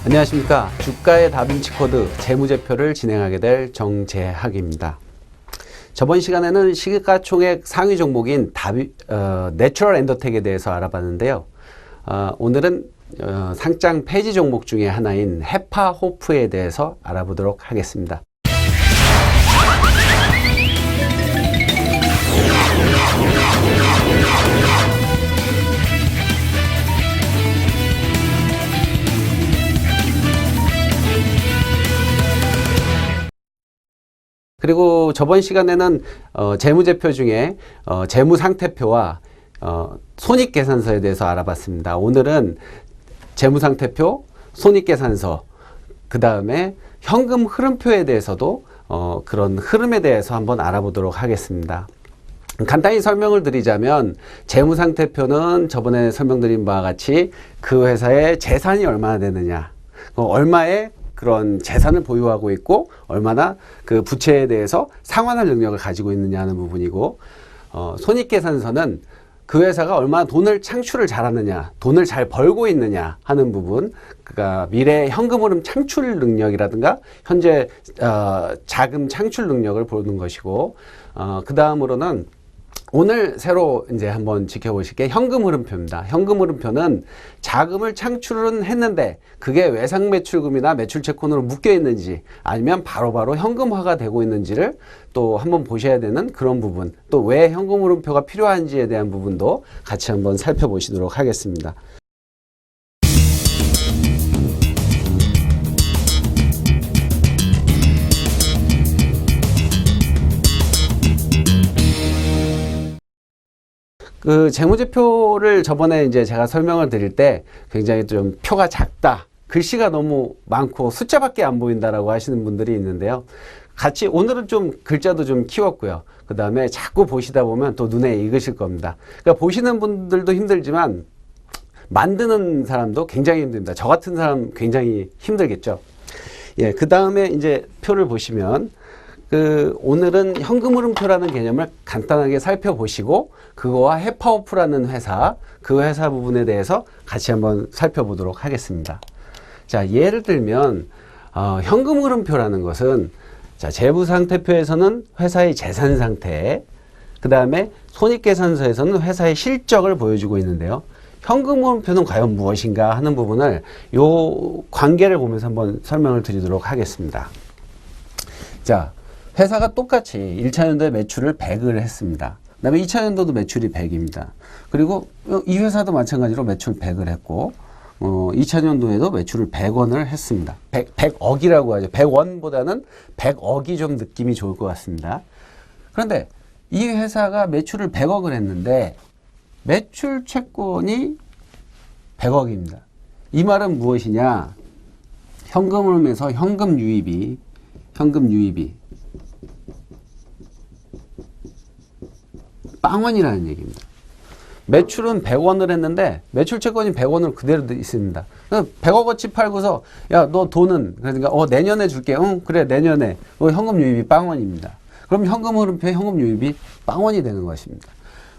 안녕하십니까. 주가의 다빈치 코드 재무제표를 진행하게 될 정재학입니다. 저번 시간에는 시가총액 상위 종목인 내추럴 엔더텍에 대해서 알아봤는데요. 오늘은 상장 폐지 종목 중에 하나인 헤파호프에 대해서 알아보도록 하겠습니다. 그리고 저번 시간에는 재무제표 중에 재무상태표와 손익계산서에 대해서 알아봤습니다. 오늘은 재무상태표, 손익계산서, 그 다음에 현금 흐름표에 대해서도 그런 흐름에 대해서 한번 알아보도록 하겠습니다. 간단히 설명을 드리자면 재무상태표는 저번에 설명드린 바와 같이 그 회사의 재산이 얼마나 되느냐, 얼마의 그런 재산을 보유하고 있고 얼마나 그 부채에 대해서 상환할 능력을 가지고 있느냐 하는 부분이고, 손익계산서는 그 회사가 얼마나 돈을 창출을 잘하느냐, 돈을 잘 벌고 있느냐 하는 부분, 그러니까 미래 현금 흐름 창출 능력이라든가 현재 자금 창출 능력을 보는 것이고, 그 다음으로는 오늘 새로 이제 한번 지켜보실 게 현금 흐름표입니다. 현금 흐름표는 자금을 창출은 했는데 그게 외상 매출금이나 매출 채권으로 묶여 있는지 아니면 바로바로 현금화가 되고 있는지를 또 한번 보셔야 되는 그런 부분, 또 왜 현금 흐름표가 필요한지에 대한 부분도 같이 한번 살펴보시도록 하겠습니다. 그 재무제표를 저번에 이제 제가 설명을 드릴 때 굉장히 좀 표가 작다, 글씨가 너무 많고 숫자밖에 안 보인다라고 하시는 분들이 있는데요. 같이 오늘은 좀 글자도 좀 키웠고요. 그 다음에 자꾸 보시다 보면 또 눈에 익으실 겁니다. 그러니까 보시는 분들도 힘들지만 만드는 사람도 굉장히 힘듭니다. 저 같은 사람 굉장히 힘들겠죠. 예, 그 다음에 이제 표를 보시면 오늘은 현금 흐름표라는 개념을 간단하게 살펴보시고 그거와 헤파호프라는 회사, 그 회사 부분에 대해서 같이 한번 살펴보도록 하겠습니다. 자, 예를 들면 현금 흐름표라는 것은 자, 재무상태표에서는 회사의 재산 상태, 그 다음에 손익계산서에서는 회사의 실적을 보여주고 있는데요. 현금 흐름표는 과연 무엇인가 하는 부분을 요 관계를 보면서 한번 설명을 드리도록 하겠습니다. 자, 회사가 똑같이 1차년도에 매출을 100을 했습니다. 그 다음에 2차년도도 매출이 100입니다. 그리고 이 회사도 마찬가지로 매출 100을 했고 2차년도에도 매출을 100원을 했습니다. 100억이라고 하죠. 100원보다는 100억이 좀 느낌이 좋을 것 같습니다. 그런데 이 회사가 매출을 100억을 했는데 매출 채권이 100억입니다. 이 말은 무엇이냐? 현금 흐름에서 현금 유입이 빵원이라는 얘기입니다. 매출은 100원을 했는데 매출 채권이 100원으로 그대로 있습니다. 100억어치 팔고서 야, 너 돈은, 그러니까 내년에 줄게. 응, 그래, 내년에. 현금 유입이 빵원입니다. 그럼 현금 흐름표에 현금 유입이 빵원이 되는 것입니다.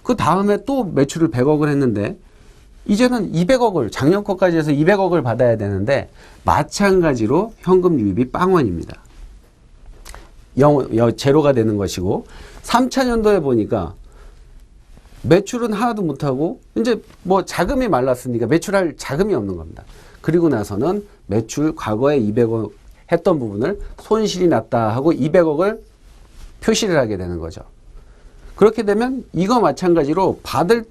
그 다음에 또 매출을 100억을 했는데 이제는 200억을, 작년 거까지 해서 200억을 받아야 되는데 마찬가지로 현금 유입이 빵원입니다. 제로가 되는 것이고, 3차년도에 보니까 매출은 하나도 못하고 이제 뭐 자금이 말랐으니까 매출할 자금이 없는 겁니다. 그리고 나서는 매출 과거에 200억 했던 부분을 손실이 났다 하고 200억을 표시를 하게 되는 거죠. 그렇게 되면 이거 마찬가지로 받은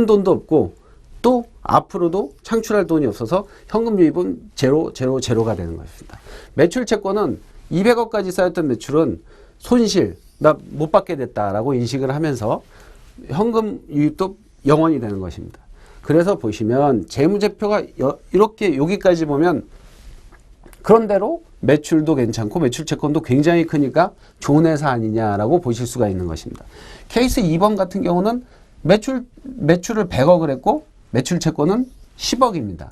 돈도 없고 또 앞으로도 창출할 돈이 없어서 현금 유입은 제로가 되는 것입니다. 매출 채권은 200억까지 쌓였던 매출은 손실, 나 못 받게 됐다라고 인식을 하면서 현금 유입도 0원이 되는 것입니다. 그래서 보시면 재무제표가 이렇게 여기까지 보면 그런대로 매출도 괜찮고 매출 채권도 굉장히 크니까 좋은 회사 아니냐라고 보실 수가 있는 것입니다. 케이스 2번 같은 경우는 매출을 100억을 했고 매출 채권은 10억입니다.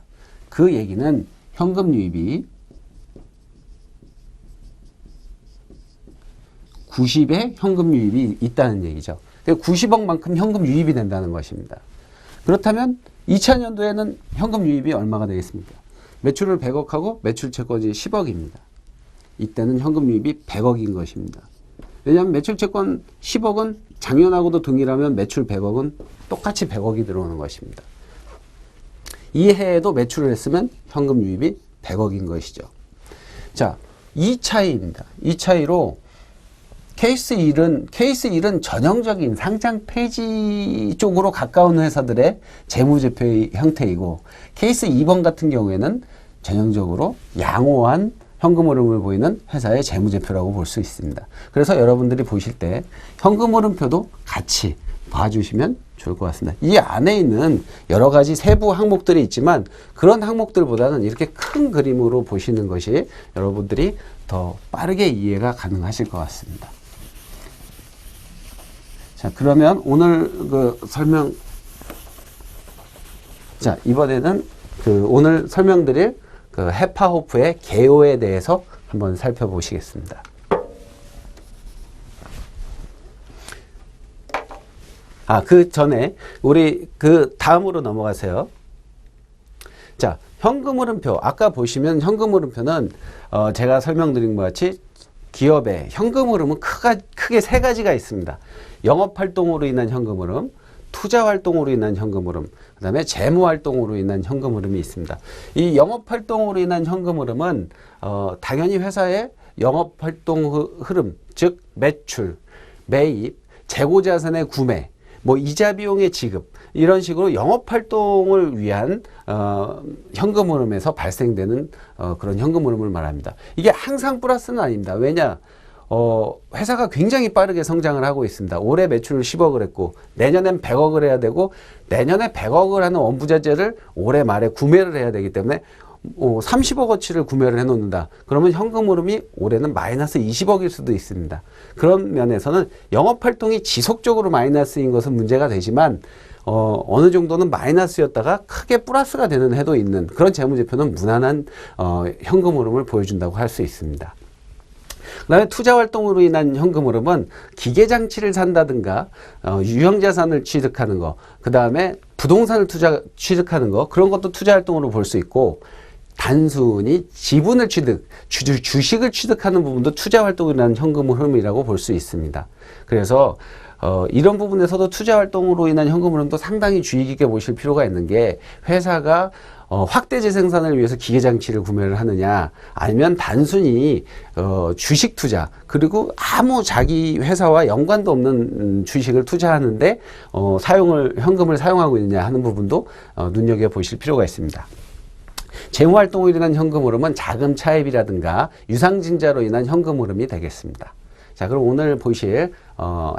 그 얘기는 현금 유입이 90의 현금 유입이 있다는 얘기죠. 90억만큼 현금 유입이 된다는 것입니다. 그렇다면 2000년도에는 현금 유입이 얼마가 되겠습니까? 매출을 100억하고 매출 채권이 10억입니다. 이때는 현금 유입이 100억인 것입니다. 왜냐하면 매출 채권 10억은 작년하고도 동일하면 매출 100억은 똑같이 100억이 들어오는 것입니다. 이 해에도 매출을 했으면 현금 유입이 100억인 것이죠. 자, 이 차이입니다. 이 차이로 케이스 1은 전형적인 상장 폐지 쪽으로 가까운 회사들의 재무제표의 형태이고, 케이스 2번 같은 경우에는 전형적으로 양호한 현금 흐름을 보이는 회사의 재무제표라고 볼 수 있습니다. 그래서 여러분들이 보실 때 현금 흐름표도 같이 봐주시면 좋을 것 같습니다. 이 안에 있는 여러 가지 세부 항목들이 있지만 그런 항목들보다는 이렇게 큰 그림으로 보시는 것이 여러분들이 더 빠르게 이해가 가능하실 것 같습니다. 자, 그러면 오늘 그 설명, 자, 이번에는 그 오늘 설명드릴 그 헤파호프의 개요에 대해서 한번 살펴보시겠습니다. 그 전에 우리 그 다음으로 넘어가세요. 자, 현금 흐름표. 아까 보시면 현금 흐름표는 제가 설명드린 것 같이 기업의 현금 흐름은 크게 세 가지가 있습니다. 영업 활동으로 인한 현금 흐름, 투자 활동으로 인한 현금 흐름, 그 다음에 재무 활동으로 인한 현금 흐름이 있습니다. 이 영업 활동으로 인한 현금 흐름은 당연히 회사의 영업 활동 흐름, 즉 매출, 매입, 재고 자산의 구매, 뭐 이자 비용의 지급, 이런 식으로 영업 활동을 위한 현금 흐름에서 발생되는 그런 현금 흐름을 말합니다. 이게 항상 플러스는 아닙니다. 왜냐? 회사가 굉장히 빠르게 성장을 하고 있습니다. 올해 매출을 10억을 했고 내년엔 100억을 해야 되고, 내년에 100억을 하는 원부자재를 올해 말에 구매를 해야 되기 때문에 30억어치를 구매를 해놓는다. 그러면 현금 흐름이 올해는 마이너스 20억일 수도 있습니다. 그런 면에서는 영업활동이 지속적으로 마이너스인 것은 문제가 되지만 어느 정도는 마이너스였다가 크게 플러스가 되는 해도 있는 그런 재무제표는 무난한 현금 흐름을 보여준다고 할 수 있습니다. 그 다음에 투자활동으로 인한 현금 흐름은 기계장치를 산다든가 유형자산을 취득하는 거, 그 다음에 부동산을 취득하는 거, 그런 것도 투자활동으로 볼 수 있고, 단순히 지분을 주식을 취득하는 부분도 투자활동으로 인한 현금 흐름이라고 볼 수 있습니다. 그래서 이런 부분에서도 투자활동으로 인한 현금 흐름도 상당히 주의 깊게 보실 필요가 있는 게, 회사가 확대 재생산을 위해서 기계장치를 구매를 하느냐, 아니면 단순히 주식 투자, 그리고 아무 자기 회사와 연관도 없는 주식을 투자하는데 현금을 사용하고 있느냐 하는 부분도 눈여겨보실 필요가 있습니다. 재무활동으로 인한 현금 흐름은 자금 차입이라든가 유상증자로 인한 현금 흐름이 되겠습니다. 자, 그럼 오늘 보실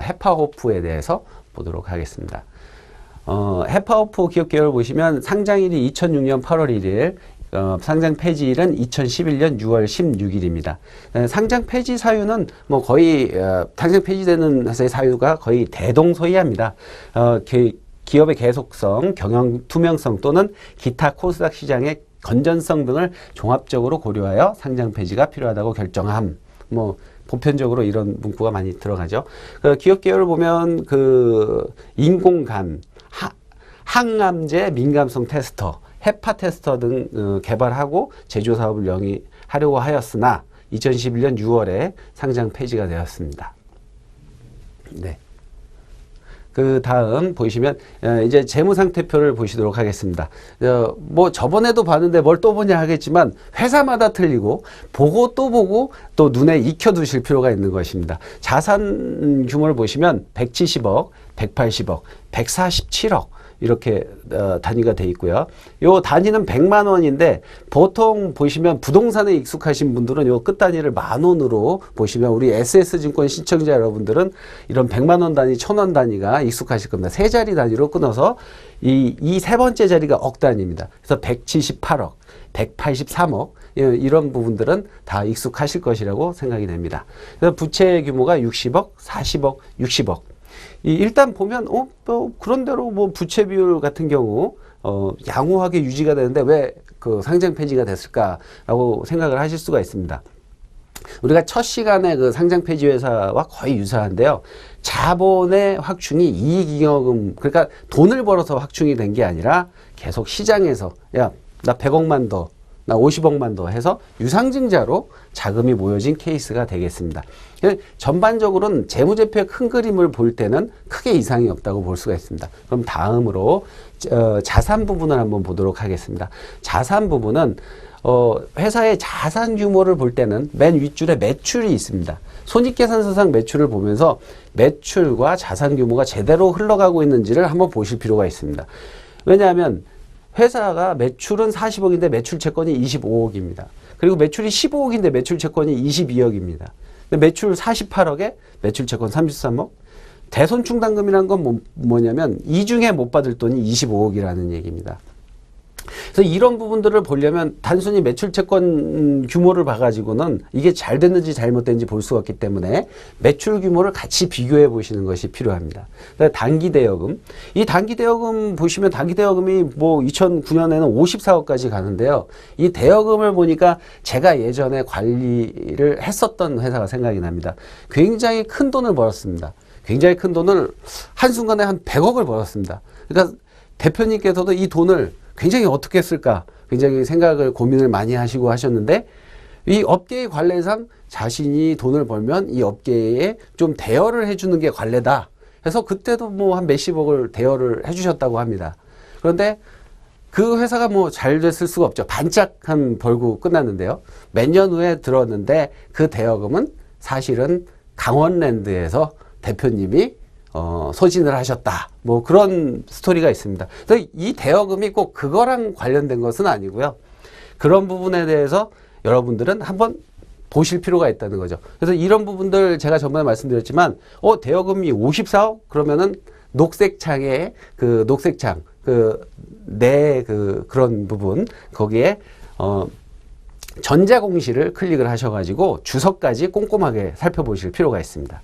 헤파호프에 대해서 보도록 하겠습니다. 헤파호프 기업 계열 보시면 상장일이 2006년 8월 1일, 상장 폐지일은 2011년 6월 16일입니다. 상장 폐지 사유는 뭐 거의 상장 폐지되는 회사의 사유가 거의 대동소이합니다. 기업의 계속성, 경영 투명성 또는 기타 코스닥 시장의 건전성 등을 종합적으로 고려하여 상장 폐지가 필요하다고 결정함. 뭐 보편적으로 이런 문구가 많이 들어가죠. 기업 계열을 보면 인공감, 항암제 민감성 테스터, 헤파 테스터 등 개발하고 제조 사업을 영위하려고 하였으나 2011년 6월에 상장 폐지가 되었습니다. 네. 그 다음 보시면 이제 재무상태표를 보시도록 하겠습니다. 뭐 저번에도 봤는데 뭘 또 보냐 하겠지만 회사마다 틀리고 보고 또 눈에 익혀 두실 필요가 있는 것입니다. 자산 규모를 보시면 170억, 180억, 147억 이렇게 단위가 돼 있고요. 요 단위는 100만 원인데 보통 보시면 부동산에 익숙하신 분들은 요 끝 단위를 10,000원으로 보시면, 우리 SS증권 시청자 여러분들은 이런 100만 원 단위, 1,000원 단위가 익숙하실 겁니다. 세 자리 단위로 끊어서 이 세 번째 자리가 억 단위입니다. 그래서 178억, 183억 이런 부분들은 다 익숙하실 것이라고 생각이 됩니다. 그래서 부채 규모가 60억, 40억, 60억. 일단 보면 또 그런 대로 뭐 부채 비율 같은 경우 양호하게 유지가 되는데 왜 그 상장 폐지가 됐을까라고 생각을 하실 수가 있습니다. 우리가 첫 시간에 그 상장 폐지 회사와 거의 유사한데요. 자본의 확충이 이익잉여금, 그러니까 돈을 벌어서 확충이 된 게 아니라 계속 시장에서 야, 나 100억만 더 나 50억만 더 해서 유상증자로 자금이 모여진 케이스가 되겠습니다. 전반적으로는 재무제표의 큰 그림을 볼 때는 크게 이상이 없다고 볼 수가 있습니다. 그럼 다음으로 자산 부분을 한번 보도록 하겠습니다. 자산 부분은 회사의 자산 규모를 볼 때는 맨 윗줄에 매출이 있습니다. 손익계산서상 매출을 보면서 매출과 자산 규모가 제대로 흘러가고 있는지를 한번 보실 필요가 있습니다. 왜냐하면 회사가 매출은 40억인데 매출 채권이 25억입니다. 그리고 매출이 15억인데 매출 채권이 22억입니다. 근데 매출 48억에 매출 채권 33억. 대손충당금이란 건 뭐냐면 이중에 못 받을 돈이 25억이라는 얘기입니다. 그래서 이런 부분들을 보려면 단순히 매출 채권 규모를 봐가지고는 이게 잘 됐는지 잘못됐는지 볼 수가 없기 때문에 매출 규모를 같이 비교해 보시는 것이 필요합니다. 단기 대여금. 이 단기 대여금 보시면 단기 대여금이 뭐 2009년에는 54억까지 가는데요. 이 대여금을 보니까 제가 예전에 관리를 했었던 회사가 생각이 납니다. 굉장히 큰 돈을 벌었습니다. 굉장히 큰 돈을 한순간에 한 100억을 벌었습니다. 그러니까 대표님께서도 이 돈을 굉장히 어떻게 쓸까 굉장히 생각을 고민을 많이 하시고 하셨는데 이 업계의 관례상 자신이 돈을 벌면 이 업계에 좀 대여를 해주는 게 관례다 해서 그때도 뭐 한 몇십억을 대여를 해주셨다고 합니다. 그런데 그 회사가 뭐 잘 됐을 수가 없죠. 반짝 벌고 끝났는데요. 몇 년 후에 들었는데 그 대여금은 사실은 강원랜드에서 대표님이 소진을 하셨다. 뭐 그런 스토리가 있습니다. 그래서 이 대여금이 꼭 그거랑 관련된 것은 아니고요. 그런 부분에 대해서 여러분들은 한번 보실 필요가 있다는 거죠. 그래서 이런 부분들 제가 전번에 말씀드렸지만 대여금이 54억? 그러면은 녹색창에 그 녹색창 그런 부분 거기에 전자공시를 클릭을 하셔가지고 주석까지 꼼꼼하게 살펴보실 필요가 있습니다.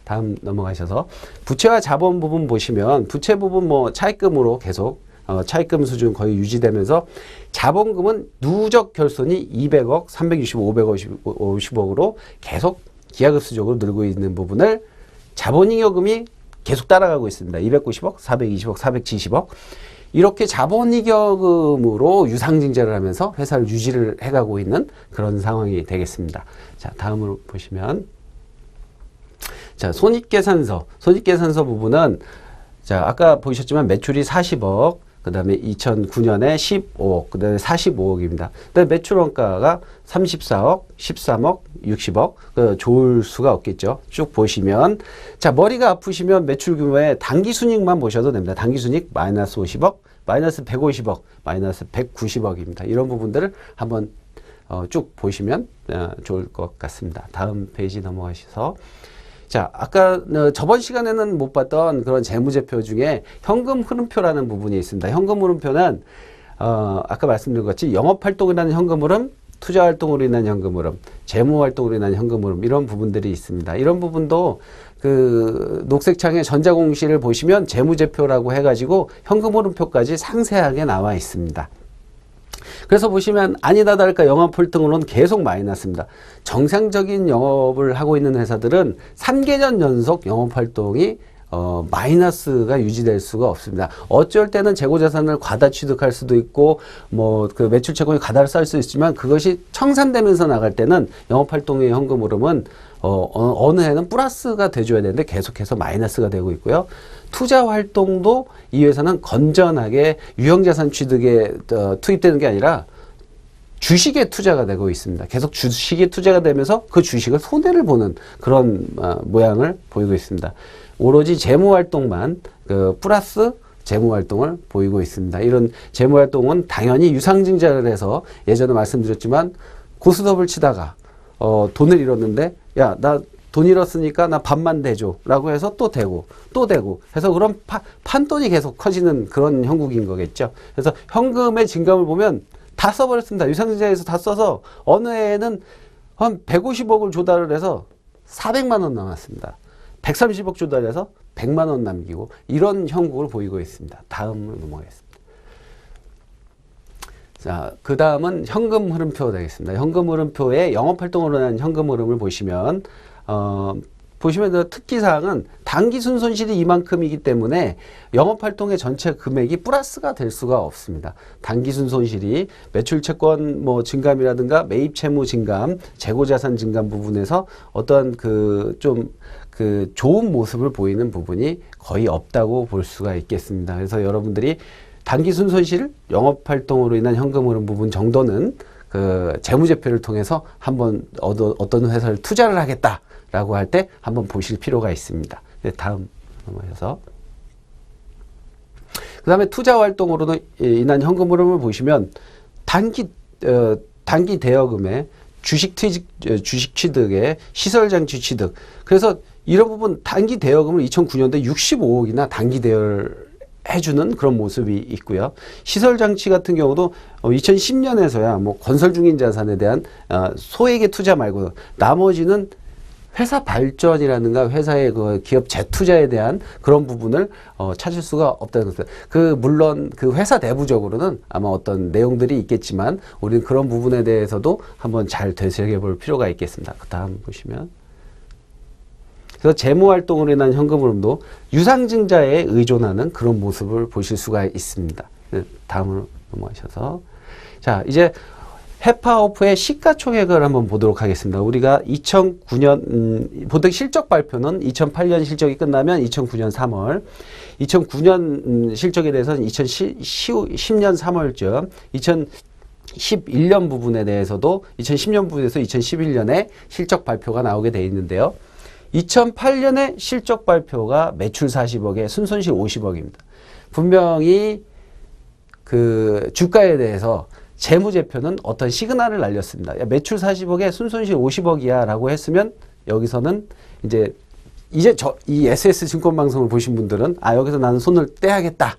다음 넘어가셔서 부채와 자본 부분 보시면 부채 부분 뭐 차입금으로 계속 차입금 수준 거의 유지되면서 자본금은 누적 결손이 200억, 365, 550억으로 계속 기하급수적으로 늘고 있는 부분을 자본잉여금이 계속 따라가고 있습니다. 290억, 420억, 470억 이렇게 자본잉여금으로 유상증자를 하면서 회사를 유지를 해가고 있는 그런 상황이 되겠습니다. 자, 다음으로 보시면 자, 손익계산서 부분은 자, 아까 보셨지만 매출이 40억, 그 다음에 2009년에 15억, 그 다음에 45억입니다. 그 다음에 매출 원가가 34억, 13억, 60억, 좋을 수가 없겠죠. 쭉 보시면. 자, 머리가 아프시면 매출 규모의 단기 순익만 보셔도 됩니다. 단기 순익 마이너스 50억, 마이너스 150억, 마이너스 190억입니다. 이런 부분들을 한번 쭉 보시면 좋을 것 같습니다. 다음 페이지 넘어가셔서. 자, 아까 저번 시간에는 못 봤던 그런 재무제표 중에 현금 흐름표라는 부분이 있습니다. 현금 흐름표는 아까 말씀드린 것 같이 영업활동이라는 현금 흐름, 투자활동으로 인한 현금 흐름, 재무활동으로 인한 현금 흐름 이런 부분들이 있습니다. 이런 부분도 그 녹색창의 전자공시를 보시면 재무제표라고 해가지고 현금 흐름표까지 상세하게 나와 있습니다. 그래서 보시면 아니다 다를까 영업활동으로는 계속 마이너스입니다. 정상적인 영업을 하고 있는 회사들은 3개년 연속 영업활동이 마이너스가 유지될 수가 없습니다. 어쩔 때는 재고자산을 과다 취득할 수도 있고 뭐 그 매출 채권이 과다를 쌓일 수 있지만 그것이 청산되면서 나갈 때는 영업활동의 현금 흐름은 어느 해는 플러스가 돼줘야 되는데 계속해서 마이너스가 되고 있고요. 투자 활동도 이 회사는 건전하게 유형자산 취득에 투입되는 게 아니라 주식에 투자가 되고 있습니다. 계속 주식에 투자가 되면서 그 주식을 손해를 보는 그런 모양을 보이고 있습니다. 오로지 재무활동만 플러스 재무활동을 보이고 있습니다. 이런 재무활동은 당연히 유상증자를 해서 예전에 말씀드렸지만 고스톱을 치다가 돈을 잃었는데 야, 나 돈 잃었으니까 나 반만 대줘 라고 해서 또 대고 또 대고 해서 그런 판돈이 계속 커지는 그런 형국인 거겠죠. 그래서 현금의 증감을 보면 다 써버렸습니다. 유상증자에서 다 써서 어느 해에는 한 150억을 조달을 해서 400만 원 남았습니다. 130억 조달해서 100만 원 남기고 이런 형국을 보이고 있습니다. 다음으로 넘어가겠습니다. 자, 그 다음은 현금 흐름표 되겠습니다. 현금 흐름표에 영업활동으로 인한 현금 흐름을 보시면 보시면 특기사항은 단기 순손실이 이만큼이기 때문에 영업활동의 전체 금액이 플러스가 될 수가 없습니다. 단기 순손실이 매출채권 뭐 증감이라든가 매입 채무 증감, 재고자산 증감 부분에서 어떤 그 좋은 모습을 보이는 부분이 거의 없다고 볼 수가 있겠습니다. 그래서 여러분들이 단기 순손실, 영업활동으로 인한 현금 흐름 부분 정도는 그 재무제표를 통해서 한번 어떤 회사를 투자를 하겠다라고 할 때 한번 보실 필요가 있습니다. 다음 넘어가서 그 다음에 투자 활동으로 인한 현금 흐름을 보시면 단기 대여금에 주식 취득에 시설장치 취득. 그래서 이런 부분 단기 대여금을 2009년도에 65억이나 단기 대여를 해주는 그런 모습이 있고요. 시설장치 같은 경우도 2010년에서야 뭐 건설 중인 자산에 대한 소액의 투자 말고 나머지는 회사 발전이라든가 회사의 그 기업 재투자에 대한 그런 부분을 찾을 수가 없다는 것입니다. 물론 그 회사 내부적으로는 아마 어떤 내용들이 있겠지만 우리는 그런 부분에 대해서도 한번 잘 되새겨볼 필요가 있겠습니다. 그 다음 보시면. 그래서 재무활동으로 인한 현금 흐름도 유상증자에 의존하는 그런 모습을 보실 수가 있습니다. 다음으로 넘어가셔서. 자, 이제 해파오프의 시가총액을 한번 보도록 하겠습니다. 우리가 2009년, 보통 실적 발표는 2008년 실적이 끝나면 2009년 3월, 2009년 실적에 대해서는 2010년 3월쯤, 2011년 부분에 대해서도 2010년 부분에서 2011년에 실적 발표가 나오게 되어 있는데요. 2008년에 실적 발표가 매출 40억에 순손실 50억입니다. 분명히 그 주가에 대해서 재무제표는 어떤 시그널을 날렸습니다. 야, 매출 40억에 순손실 50억이야 라고 했으면 여기서는 이제 이 SS 증권방송을 보신 분들은 여기서 나는 손을 떼야겠다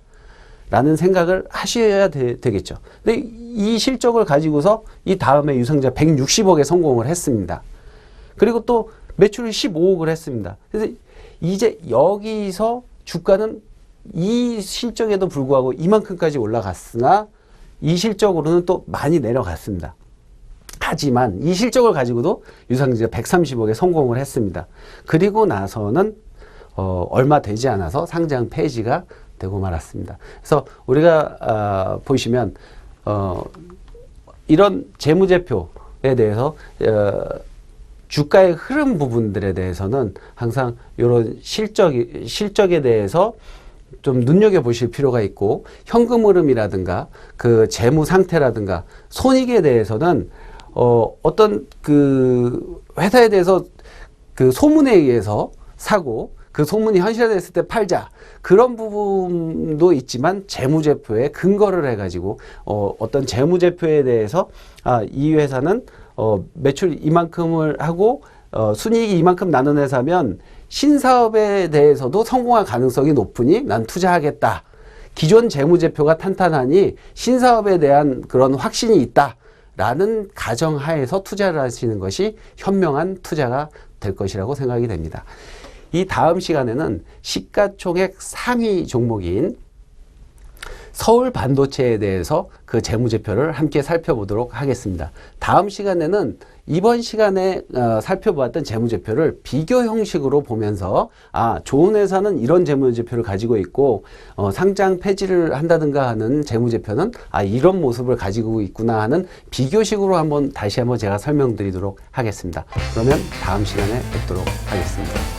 라는 생각을 하셔야 되겠죠. 근데 이 실적을 가지고서 이 다음에 유상증자 160억에 성공을 했습니다. 그리고 또 매출을 15억을 했습니다. 그래서 이제 여기서 주가는 이 실적에도 불구하고 이만큼까지 올라갔으나 이 실적으로는 또 많이 내려갔습니다. 하지만 이 실적을 가지고도 유상증자 130억에 성공을 했습니다. 그리고 나서는 얼마 되지 않아서 상장 폐지가 되고 말았습니다. 그래서 우리가 보시면 이런 재무제표에 대해서 주가의 흐름 부분들에 대해서는 항상 이런 실적에 대해서 좀 눈여겨보실 필요가 있고, 현금 흐름이라든가 그 재무 상태라든가 손익에 대해서는 어떤 그 회사에 대해서 그 소문에 의해서 사고 그 소문이 현실화됐을 때 팔자, 그런 부분도 있지만 재무제표에 근거를 해가지고 어떤 재무제표에 대해서 이 회사는 매출 이만큼을 하고 순이익이 이만큼 나는 회사면 신사업에 대해서도 성공할 가능성이 높으니 난 투자하겠다. 기존 재무제표가 탄탄하니 신사업에 대한 그런 확신이 있다 라는 가정하에서 투자를 하시는 것이 현명한 투자가 될 것이라고 생각이 됩니다. 이 다음 시간에는 시가총액 상위 종목인 서울 반도체에 대해서 그 재무제표를 함께 살펴보도록 하겠습니다. 다음 시간에는 이번 시간에 살펴보았던 재무제표를 비교 형식으로 보면서 좋은 회사는 이런 재무제표를 가지고 있고 상장 폐지를 한다든가 하는 재무제표는 이런 모습을 가지고 있구나 하는 비교식으로 다시 한번 제가 설명드리도록 하겠습니다. 그러면 다음 시간에 뵙도록 하겠습니다.